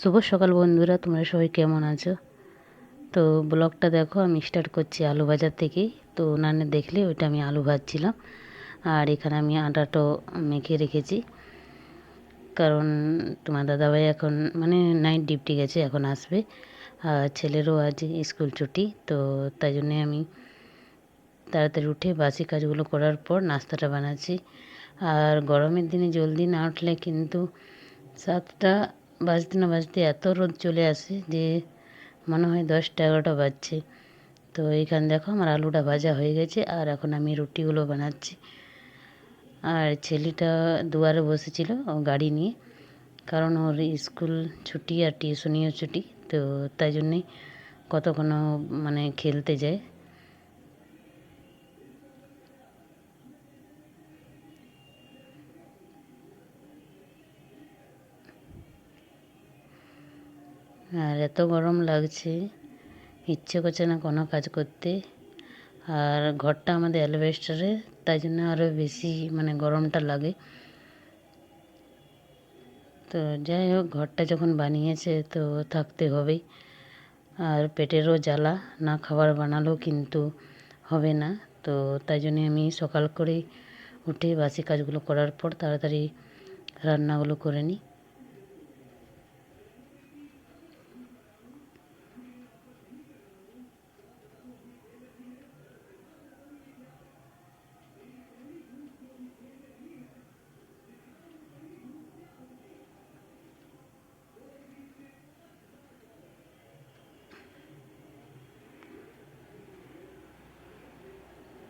শুভ সকাল বন্ধুরা, তোমরা সবাই কেমন আছো? তো ব্লগটা দেখো, আমি স্টার্ট করছি আলু ভাজার থেকেই। তো উনানে দেখলে ওইটা আমি আলু ভাজছিলাম। আর এখানে আমি আটাটাও মেখে রেখেছি, কারণ তোমার দাদাভাই এখন মানে নাইট ডিউটি গেছে, এখন আসবে। আর ছেলেরও আজ স্কুল ছুটি, তো তাই জন্যে আমি তাড়াতাড়ি উঠে বাসি কাজগুলো করার পর নাস্তাটা বানাচ্ছি। আর গরমের দিনে জলদি না উঠলে কিন্তু 7টা বাজতে না বাজতে এত রোদ চলে আসে যে মনে হয় 10টা 11টা বাজছে। তো এইখানে দেখো আমার আলুটা ভাজা হয়ে গেছে, আর এখন আমি রুটিগুলো বানাচ্ছি। আর ছেলেটা দুয়ারে বসেছিল ও গাড়ি নিয়ে, কারণ ওর স্কুল ছুটি আর টিউশনিও ছুটি। তো তাই জন্যেই কতক্ষণ মানে খেলতে যায়। আর এত গরম লাগছে, ইচ্ছে করছে না কোনো কাজ করতে। আর ঘরটা আমাদের অ্যালবেস্টারে, তাই জন্য আরও বেশি মানে গরমটা লাগে। তো যাই হোক, ঘরটা যখন বানিয়েছে তো থাকতে হবেই। আর পেটেরও জ্বালা, না খাবার বানালেও কিন্তু হবে না। তো তাই জন্যে আমি সকাল করেই উঠে বাসি কাজগুলো করার পর তাড়াতাড়ি রান্নাগুলো করে নিই।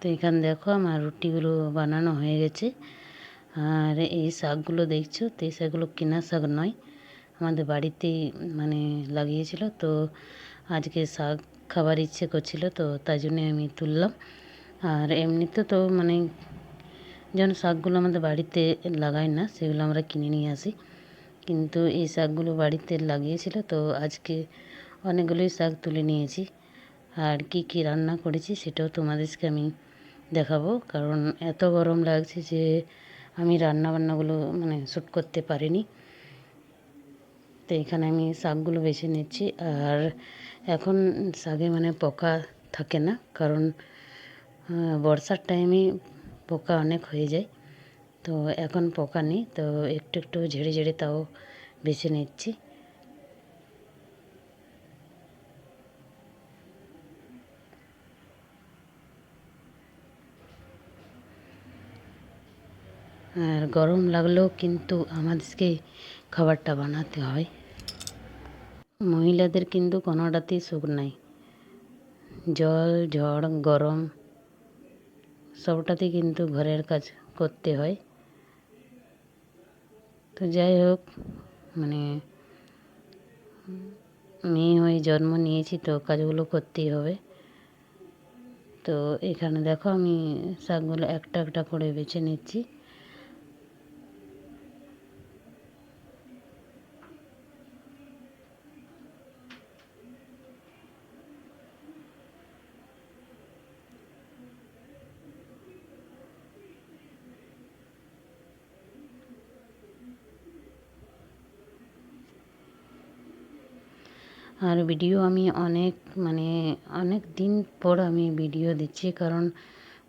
তো এখানে দেখো আমার রুটিগুলো বানানো হয়ে গেছে। আর এই শাকগুলো দেখছো, তো এই শাকগুলো কেনা শাক নয়, আমাদের বাড়িতেই মানে লাগিয়েছিল। তো আজকে শাক খাবার ইচ্ছে করছিল, তো তাই জন্যে আমি তুললাম। আর এমনিতে তো মানে যেন শাকগুলো আমাদের বাড়িতে লাগাই না, সেগুলো আমরা কিনে নিয়ে আসি। কিন্তু এই শাকগুলো বাড়িতে লাগিয়েছিল, তো আজকে অনেকগুলোই শাক তুলে নিয়েছি। আর কি কি রান্না করেছি সেটাও তোমাদেরকে আমি দেখাবো, কারণ এত গরম লাগছে যে আমি রান্না বান্নাগুলো মানে শ্যুট করতে পারিনি। তো এখানে আমি শাকগুলো বেছে নিচ্ছি। আর এখন শাকে মানে পোকা থাকে না, কারণ বর্ষার টাইমে পোকা অনেক হয়ে যায়। তো এখন পোকা নেই, তো একটু একটু ঝেড়ে ঝেড়ে তাও বেছে নিচ্ছি। আর গরম লাগলেও কিন্তু আমাদেরকে খাবারটা বানাতে হয়। মহিলাদের কিন্তু কোনোটাতেই সুখ নাই, জল ঝড় গরম সবটাতেই কিন্তু ঘরের কাজ করতে হয়। তো যাই হোক, মানে মেয়ে হয়ে জন্ম নিয়েছি, তো কাজগুলো করতেই হবে। তো এখানে দেখো আমি শাকগুলো একটা একটা করে বেছে নিচ্ছি। আর ভিডিও আমি অনেক মানে অনেক দিন পর আমি ভিডিও দিচ্ছি, কারণ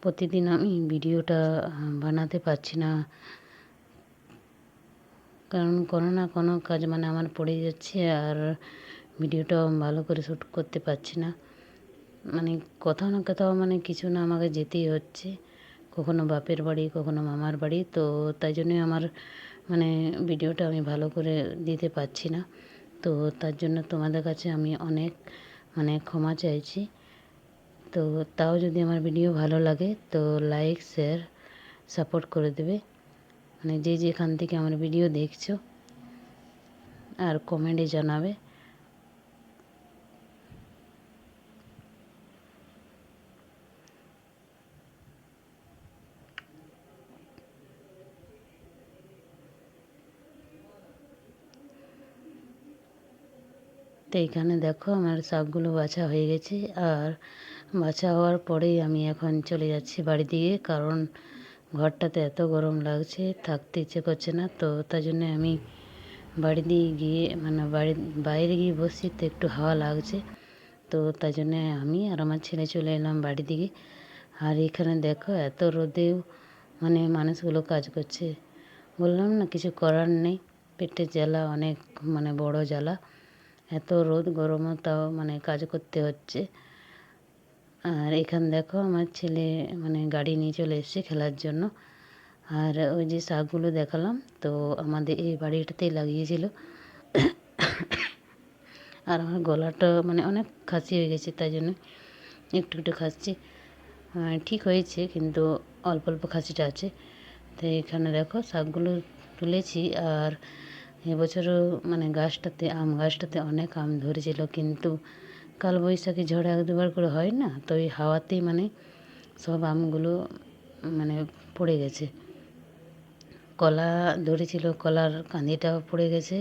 প্রতিদিন আমি ভিডিওটা বানাতে পারছি না, কারণ কোনো না কোনো কাজ মানে আমার পড়ে যাচ্ছে। আর ভিডিওটাও ভালো করে শ্যুট করতে পারছি না, মানে কোথাও না কোথাও মানে কিছু না আমাকে যেতেই হচ্ছে, কখনো বাপের বাড়ি কখনো মামার বাড়ি। তো তাই জন্যে আমার মানে ভিডিওটা আমি ভালো করে দিতে পারছি না। তো তার জন্য তোমাদের কাছে আমি অনেক মানে ক্ষমা চাইছি। তো তাও যদি আমার ভিডিও ভালো লাগে তো লাইক শেয়ার সাপোর্ট করে দেবে, মানে যে যেখান থেকে আমার ভিডিও দেখছো, আর কমেন্টে জানাবে। তো এখানে দেখো আমার শাকগুলো বাছা হয়ে গেছে। আর বাছা হওয়ার পরেই আমি এখন চলে যাচ্ছি বাড়ি দিকে, কারণ ঘরটাতে এত গরম লাগছে, থাকতে ইচ্ছে করছে না। তো তার জন্য আমি বাড়ি দিয়ে গিয়ে মানে বাইরে গিয়ে বসছি তো একটু হাওয়া লাগছে, তো তাই জন্যে আমি আর আমার ছেলে চলে এলাম বাড়ির দিকে। আর এখানে দেখো এত রোদেও মানে মানুষগুলো কাজ করছে। বললাম না কিছু করার নেই, পেটের জ্বালা অনেক মানে বড় জ্বালা, এত রোদ গরমও তাও মানে কাজ করতে হচ্ছে। আর এখানে দেখো আমার ছেলে মানে গাড়ি নিয়ে চলে এসেছে খেলার জন্য। আর ওই যে শাকগুলো দেখালাম তো আমাদের এই বাড়িটাতেই লাগিয়েছিল। আর আমার গলাটা মানে অনেক খাসি হয়ে গেছে, তাই জন্য একটু একটু খাচ্ছি। ঠিক হয়েছে কিন্তু অল্প অল্প খাসিটা আছে। তো এখানে দেখো শাকগুলো তুলেছি। আর এবছরও মানে গাছটাতে আম গাছটাতে অনেক আম ধরেছিল, কিন্তু কালবৈশাখী ঝড়ে এক দুবার করে হয় না, তো ওই হাওয়াতেই মানে সব আমগুলো মানে পড়ে গেছে। কলা ধরেছিল, কলার কাঁদিটাও পড়ে গেছে,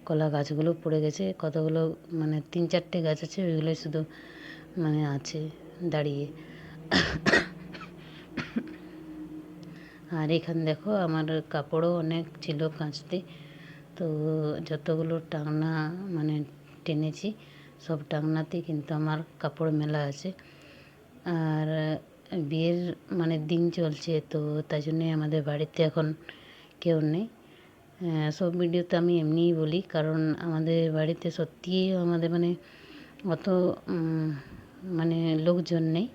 কলা গাছগুলো পড়ে গেছে কতগুলো, মানে 3-4টে গাছ আছে ওইগুলো শুধু মানে আছে দাঁড়িয়ে। আর এখানে দেখো আমার কাপড়ও অনেক ছিল কাচতে, তো যতগুলো টাংনা মানে টেনেছি সব টাংনাতেই কিন্তু আমার কাপড় মেলা আছে। আর বিয়ের মানে দিন চলছে, তো তাই জন্যে আমাদের বাড়িতে এখন কেউ নেই। সব ভিডিওতে আমি এমনিই বলি, কারণ আমাদের বাড়িতে সত্যিই আমাদের মানে অত মানে লোকজন নেই।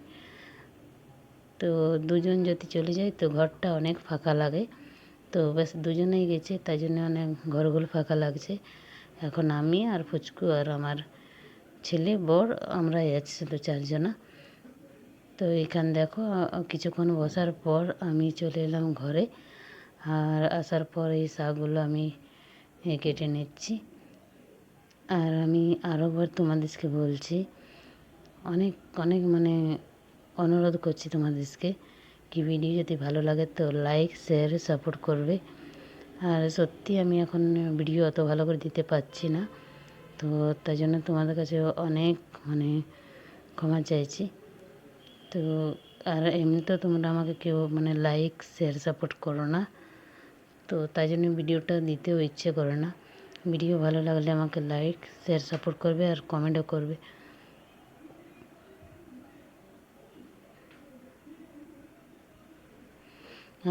তো দুজন যদি চলে যায় তো ঘরটা অনেক ফাঁকা লাগে, তো ব্যাস দুজনেই গেছে তাই জন্য অনেক ঘরগুলো ফাঁকা লাগছে। এখন আমি আর ফুচকু আর আমার ছেলে বর আমরাই আছি শুধু 4 জনা। তো এখানে দেখো কিছুক্ষণ বসার পর আমি চলে এলাম ঘরে। আর আসার পর এই শাকগুলো আমি কেটে নিচ্ছি। আর আমি আরেকবার তোমাদেরকে বলছি, অনেক অনেক মানে অনুরোধ করছি তোমাদেরকে কি ভিডিও যদি ভালো লাগে তো লাইক শেয়ার সাপোর্ট করবে। আর সত্যি আমি এখন ভিডিও অত ভালো করে দিতে পারছি না, তো তাই জন্য তোমাদের কাছে অনেক মানে ক্ষমা চাইছি। তো আর এমনিতেও তোমরা আমাকে কেউ মানে লাইক শেয়ার সাপোর্ট করো না, তো তাই জন্য ভিডিওটা দিতেও ইচ্ছে করে না। ভিডিও ভালো লাগলে আমাকে লাইক শেয়ার সাপোর্ট করবে আর কমেন্টও করবে।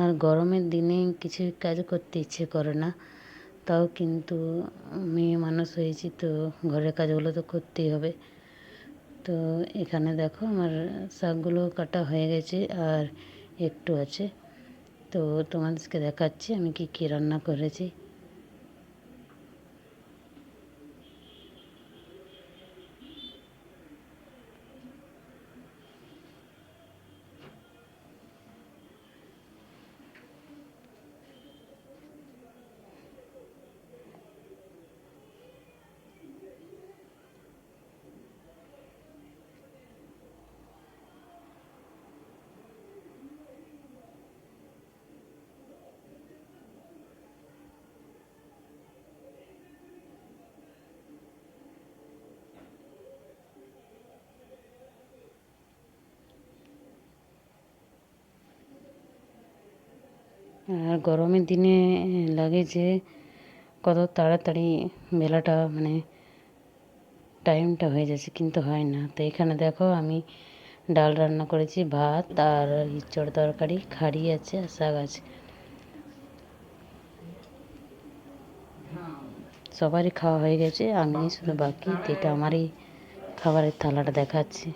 আর গরমের দিনে কিছু কাজ করতে ইচ্ছে করে না, তাও কিন্তু মেয়ে মানুষ হয়েছি তো ঘরের কাজগুলো তো করতেই হবে। তো এখানে দেখো আমার শাকগুলো কাটা হয়ে গেছে আর একটু আছে, তো তোমাদেরকে দেখাচ্ছি আমি কি কী রান্না করেছি। আর গরমের দিনে লাগে যে কত তাড়াতাড়ি বেলাটা মানে টাইমটা হয়ে যাচ্ছে, কিন্তু হয় না। তো এখানে দেখো আমি ডাল রান্না করেছি, ভাত আর ইঁচড় তরকারি, খাড়ি আছে আর শাক আছে। সবারই খাওয়া হয়ে গেছে, আমি শুধু বাকি, তো এটা আমারই খাবারের থালাটা দেখাচ্ছি।